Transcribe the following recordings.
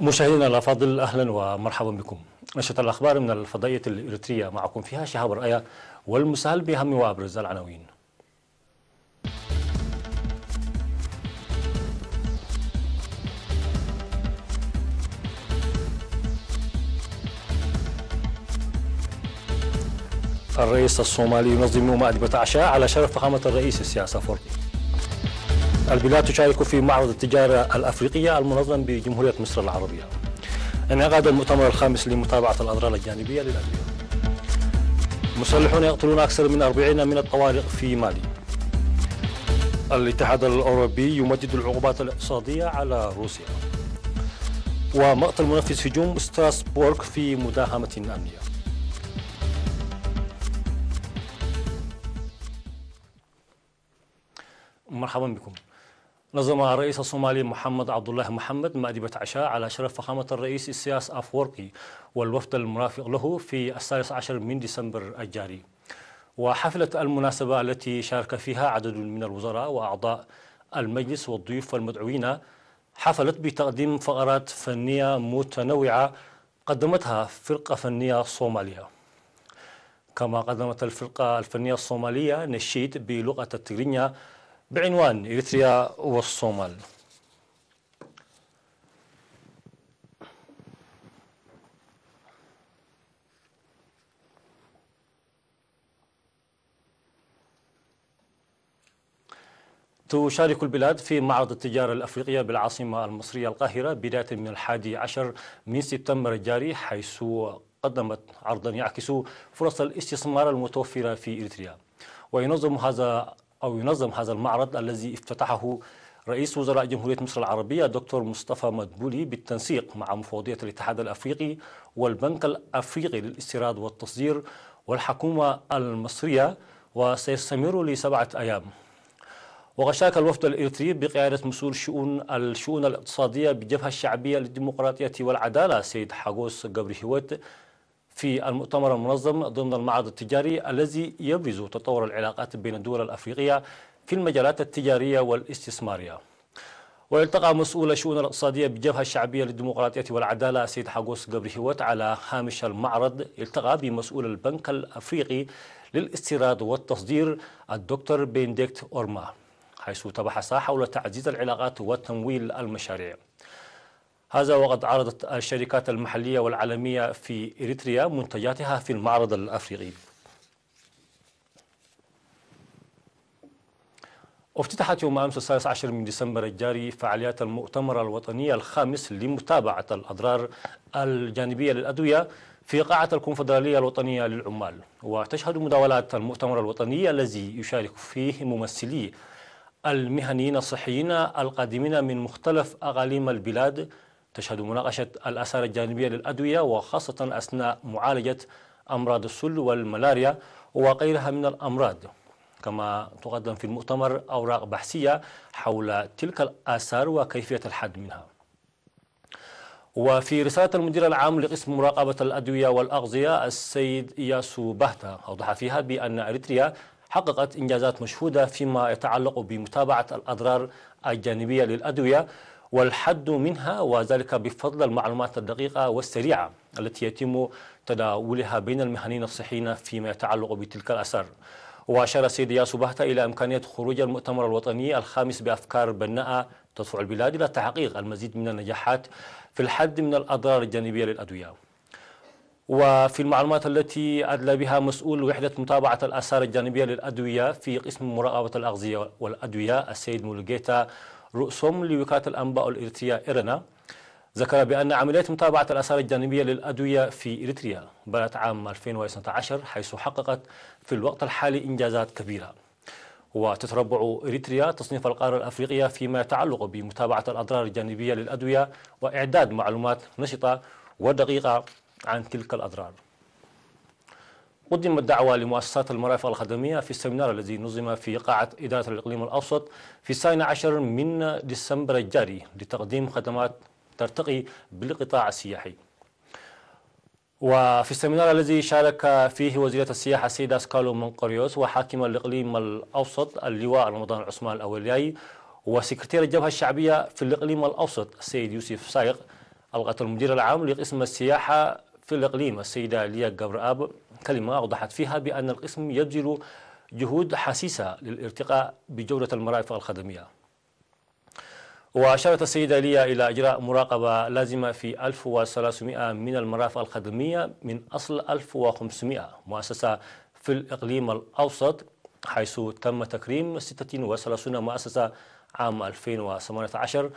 مشاهدينا الأفاضل، أهلا ومرحبا بكم. نشرة الأخبار من الفضائية الإريترية، معكم فيها شهاب الرأي والمسهل بأهم وأبرز العناوين. الرئيس الصومالي ينظم مائدة عشاء على شرف فخامة الرئيس السياسة أفورقي. البلاد تشارك في معرض التجارة الأفريقية المنظم بجمهورية مصر العربية. انعقاد المؤتمر الخامس لمتابعة الأضرار الجانبية للأدوية. مسلحون يقتلون أكثر من 40 من الطوارئ في مالي. الاتحاد الأوروبي يمدد العقوبات الاقتصادية على روسيا. ومقتل منفذ هجوم ستراسبورغ في مداهمة أمنية. مرحبا بكم. نظم الرئيس الصومالي محمد عبد الله محمد مائدة عشاء على شرف فخامة الرئيس السياس أفورقي والوفد المرافق له في 16 من ديسمبر الجاري. وحفلت المناسبة التي شارك فيها عدد من الوزراء وأعضاء المجلس والضيوف والمدعوين حفلت بتقديم فقرات فنية متنوعة قدمتها فرقة فنية صومالية. كما قدمت الفرقة الفنية الصومالية نشيد بلغة التجرينيا بعنوان إريتريا والصومال. تشارك البلاد في معرض التجارة الأفريقية بالعاصمة المصرية القاهرة بداية من 11 من سبتمبر الجاري، حيث قدمت عرضا يعكس فرص الاستثمار المتوفرة في إريتريا. وينظم هذا المعرض الذي افتتحه رئيس وزراء جمهورية مصر العربية الدكتور مصطفى مدبولي بالتنسيق مع مفوضية الاتحاد الأفريقي والبنك الأفريقي للاستيراد والتصدير والحكومة المصرية، وسيستمر ل7 أيام. وقد شارك الوفد الإريتري بقيادة مسؤول الشؤون الاقتصادية بالجبهة الشعبية للديمقراطية والعدالة سيد حاغوس غبريهيوت في المؤتمر المنظم ضمن المعرض التجاري الذي يبرز تطور العلاقات بين الدول الأفريقية في المجالات التجارية والاستثمارية. والتقى مسؤول الشؤون الاقتصادية بالجبهة الشعبية للديمقراطية والعدالة سيد حاغوس غبريهيوت على هامش المعرض التقى بمسؤول البنك الأفريقي للاستيراد والتصدير الدكتور بنديكت أورما، حيث تبحثا حول تعزيز العلاقات وتمويل المشاريع. هذا وقد عرضت الشركات المحلية والعالمية في إريتريا منتجاتها في المعرض الأفريقي. افتتحت يوم أمس 16 من ديسمبر الجاري فعاليات المؤتمر الوطني الخامس لمتابعة الأضرار الجانبية للأدوية في قاعة الكونفدرالية الوطنية للعمال. وتشهد مداولات المؤتمر الوطني الذي يشارك فيه ممثلي المهنيين الصحيين القادمين من مختلف أقاليم البلاد، تشهد مناقشة الآثار الجانبية للأدوية وخاصة أثناء معالجة أمراض السل والملاريا وغيرها من الأمراض. كما تقدم في المؤتمر أوراق بحثية حول تلك الآثار وكيفية الحد منها. وفي رسالة المدير العام لقسم مراقبة الأدوية والأغذية السيد إياسو باهتا أوضح فيها بأن إريتريا حققت إنجازات مشهودة فيما يتعلق بمتابعة الأضرار الجانبية للأدوية والحد منها، وذلك بفضل المعلومات الدقيقة والسريعة التي يتم تداولها بين المهنيين الصحيين فيما يتعلق بتلك الآثار. وأشار السيد إياسو باهتا إلى إمكانية خروج المؤتمر الوطني الخامس بأفكار بناءة تدفع البلاد إلى تحقيق المزيد من النجاحات في الحد من الأضرار الجانبية للأدوية. وفي المعلومات التي أدلى بها مسؤول وحدة متابعة الآثار الجانبية للأدوية في قسم مراقبة الأغذية والأدوية السيد مولجيتا رؤسوم لوكالة الأنباء الإريترية إيرنا، ذكر بأن عملية متابعة الآثار الجانبية للأدوية في إريتريا بدأت عام 2012، حيث حققت في الوقت الحالي إنجازات كبيرة. وتتربع إريتريا تصنيف القارة الأفريقية فيما يتعلق بمتابعة الأضرار الجانبية للأدوية وإعداد معلومات نشطة ودقيقة عن تلك الأضرار. قدمت دعوة لمؤسسات المرافق الخدمية في السمينار الذي نظم في قاعة إدارة الإقليم الأوسط في 12 من ديسمبر الجاري لتقديم خدمات ترتقي بالقطاع السياحي. وفي السمينار الذي شارك فيه وزيرة السياحة السيدة سكالو منقريوس وحاكم الإقليم الأوسط اللواء رمضان عثمان الأولياي وسكرتير الجبهة الشعبية في الإقليم الأوسط السيد يوسف سايق، ألقت المدير العام لقسم السياحة في الإقليم السيدة ليا جبرآب كلمة أوضحت فيها بأن القسم يبذل جهود حسيسة للارتقاء بجودة المرافق الخدمية. وأشارت السيدة ليا إلى إجراء مراقبة لازمة في 1300 من المرافق الخدمية من أصل 1500 مؤسسة في الإقليم الأوسط، حيث تم تكريم 36 مؤسسة عام 2018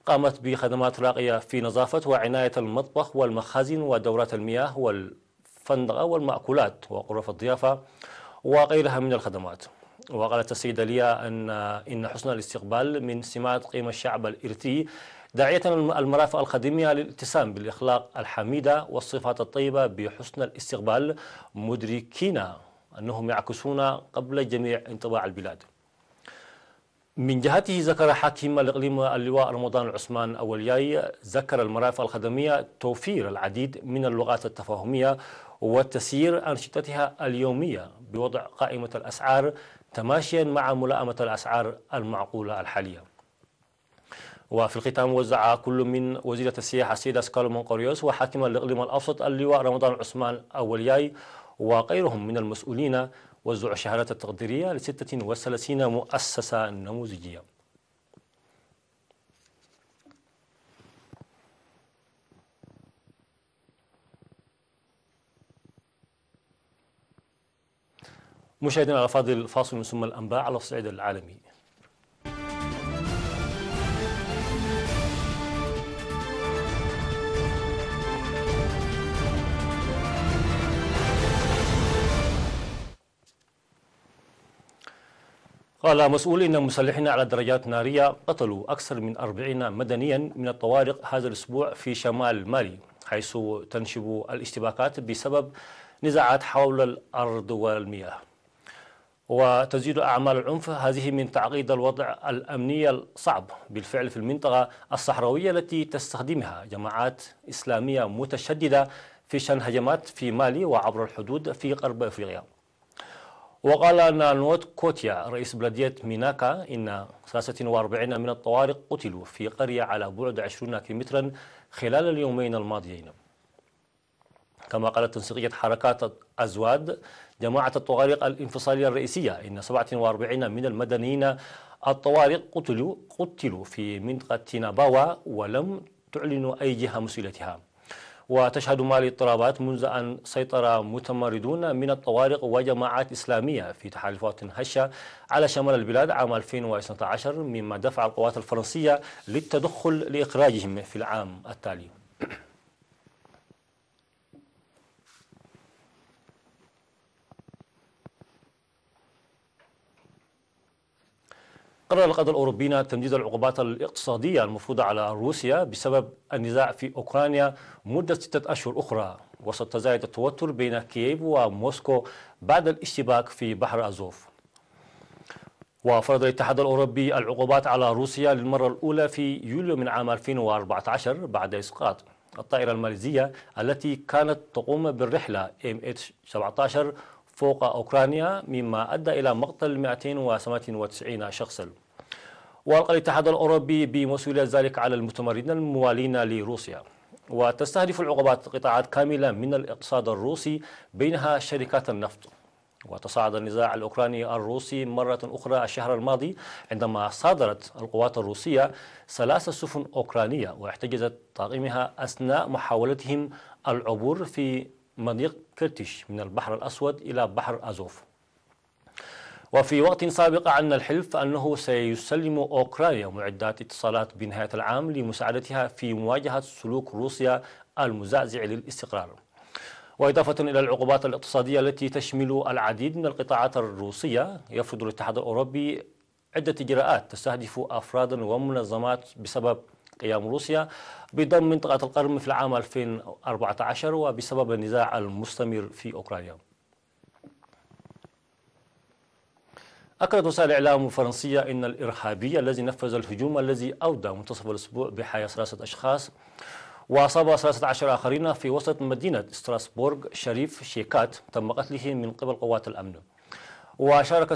قامت بخدمات راقية في نظافة وعناية المطبخ والمخازن ودورات المياه والفندقة والمأكولات وغرف الضيافة وغيرها من الخدمات. وقالت السيدة ليا إن حسن الاستقبال من سمات قيم الشعب الإرثي، داعية المرافق الخدمية للاتسام بالأخلاق الحميدة والصفات الطيبة بحسن الاستقبال، مدركين أنهم يعكسون قبل جميع انطباع البلاد. من جهته ذكر حاكم الإقليم اللواء رمضان العثمان أولياي ذكر المرافق الخدمية توفير العديد من اللغات التفاهمية وتسيير أنشطتها اليومية بوضع قائمة الأسعار تماشيا مع ملائمة الأسعار المعقولة الحالية. وفي الختام وزع كل من وزيرة السياحة السيدة سكالو مونقوريوس وحاكم الإقليم الأوسط اللواء رمضان العثمان أولياي وغيرهم من المسؤولين وزع الشهادات التقديرية ل 36 مؤسسة نموذجية. مشاهدينا الأفاضل، فاصل من ثم الأنباء على الصعيد العالمي. قال مسؤول إن مسلحين على درجات نارية قتلوا أكثر من 40 مدنيا من الطوارق هذا الأسبوع في شمال مالي، حيث تنشب الاشتباكات بسبب نزاعات حول الأرض والمياه. وتزيد أعمال العنف هذه من تعقيد الوضع الأمني الصعب بالفعل في المنطقة الصحراوية التي تستخدمها جماعات إسلامية متشددة في شن هجمات في مالي وعبر الحدود في غرب أفريقيا. وقال نانوت كوتيا رئيس بلدية ميناكا إن 43 من الطوارق قتلوا في قرية على بعد 20 كيلومترا خلال اليومين الماضيين. كما قالت تنسيقية حركات أزواد جماعة الطوارق الانفصالية الرئيسية إن 47 من المدنيين الطوارق قتلوا في منطقة تيناباوا ولم تعلنوا أي جهة مسؤوليتها. وتشهد مالي اضطرابات منذ أن سيطر متمردون من الطوارق وجماعات إسلامية في تحالفات هشة على شمال البلاد عام 2012، مما دفع القوات الفرنسية للتدخل لإخراجهم في العام التالي. قرر القضاء الأوروبي تمديد العقوبات الاقتصادية المفروضة على روسيا بسبب النزاع في أوكرانيا مدة 6 أشهر أخرى، وسط تزايد التوتر بين كييف وموسكو بعد الاشتباك في بحر أزوف. وفرض الاتحاد الأوروبي العقوبات على روسيا للمرة الأولى في يوليو من عام 2014 بعد إسقاط الطائرة الماليزية التي كانت تقوم بالرحلة MH17 فوق أوكرانيا، مما أدى إلى مقتل 298 شخصا. وألقى الاتحاد الأوروبي بمسؤولية ذلك على المتمردين الموالين لروسيا. وتستهدف العقوبات قطاعات كاملة من الاقتصاد الروسي بينها شركات النفط. وتصاعد النزاع الأوكراني الروسي مرة أخرى الشهر الماضي عندما صادرت القوات الروسية 3 سفن أوكرانية واحتجزت طاقمها أثناء محاولتهم العبور في مضيق كرتش من البحر الأسود إلى بحر أزوف. وفي وقت سابق أعلن الحلف أنه سيسلم أوكرانيا معدات اتصالات بنهاية العام لمساعدتها في مواجهة سلوك روسيا المزعزع للاستقرار. وإضافة إلى العقوبات الاقتصادية التي تشمل العديد من القطاعات الروسية، يفرض الاتحاد الأوروبي عدة إجراءات تستهدف أفرادا ومنظمات بسبب قيام روسيا بضم منطقة القرم في العام 2014 وبسبب النزاع المستمر في أوكرانيا. أكدت وسائل الإعلام الفرنسية أن الإرهابي الذي نفذ الهجوم الذي أودى منتصف الأسبوع بحياة 3 أشخاص وأصاب 13 آخرين في وسط مدينة ستراسبورغ شريف شيكات تم قتله من قبل قوات الأمن. وشاركت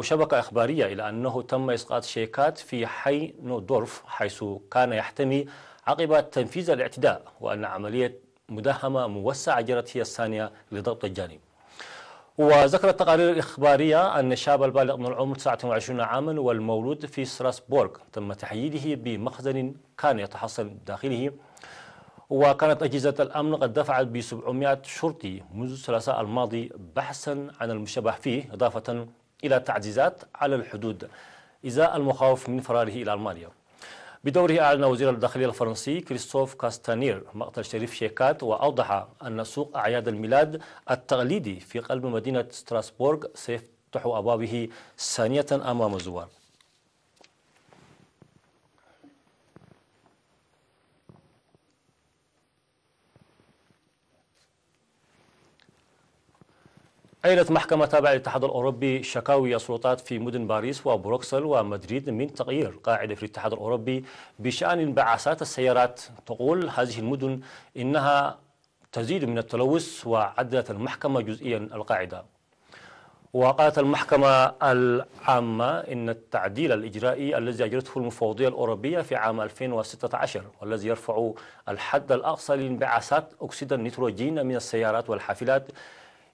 شبكة إخبارية إلى أنه تم إسقاط شيكات في حي نودورف حيث كان يحتمي عقب تنفيذ الاعتداء، وأن عملية مداهمة موسعة جرت هي الثانية لضبط الجاني. وذكرت التقارير الإخبارية أن الشاب البالغ من العمر 29 عاما والمولود في ستراسبورغ تم تحييده بمخزن كان يتحصن داخله، وكانت أجهزة الأمن قد دفعت ب 700 شرطي منذ الثلاثاء الماضي بحثا عن المشتبه فيه، إضافة إلى تعزيزات على الحدود إزاء المخاوف من فراره إلى ألمانيا. بدوره أعلن وزير الداخلية الفرنسي كريستوف كاستانير مقتل شريف شيكات، وأوضح أن سوق أعياد الميلاد التقليدي في قلب مدينة ستراسبورغ سيفتح أبوابه ثانية أمام الزوار. أيدت محكمة تابعة للاتحاد الأوروبي شكاوي السلطات في مدن باريس وبروكسل ومدريد من تغيير قاعدة في الاتحاد الأوروبي بشأن انبعاثات السيارات. تقول هذه المدن إنها تزيد من التلوث، وعدلت المحكمة جزئيا القاعدة. وقالت المحكمة العامة إن التعديل الإجرائي الذي أجرته المفوضية الأوروبية في عام 2016 والذي يرفع الحد الأقصى لانبعاثات أكسيد النيتروجين من السيارات والحافلات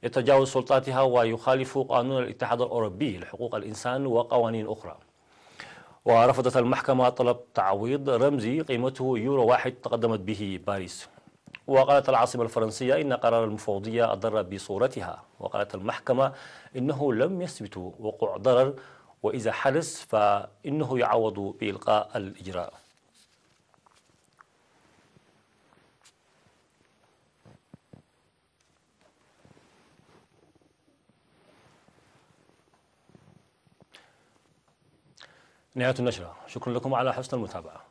يتجاوز سلطاتها ويخالف قانون الاتحاد الأوروبي لحقوق الإنسان وقوانين أخرى. ورفضت المحكمة طلب تعويض رمزي قيمته يورو 1 تقدمت به باريس. وقالت العاصمة الفرنسية إن قرار المفوضية أضر بصورتها، وقالت المحكمة إنه لم يثبت وقوع ضرر، وإذا حدث فإنه يعوض بإلقاء الإجراء. نهاية النشرة، شكرا لكم على حسن المتابعة.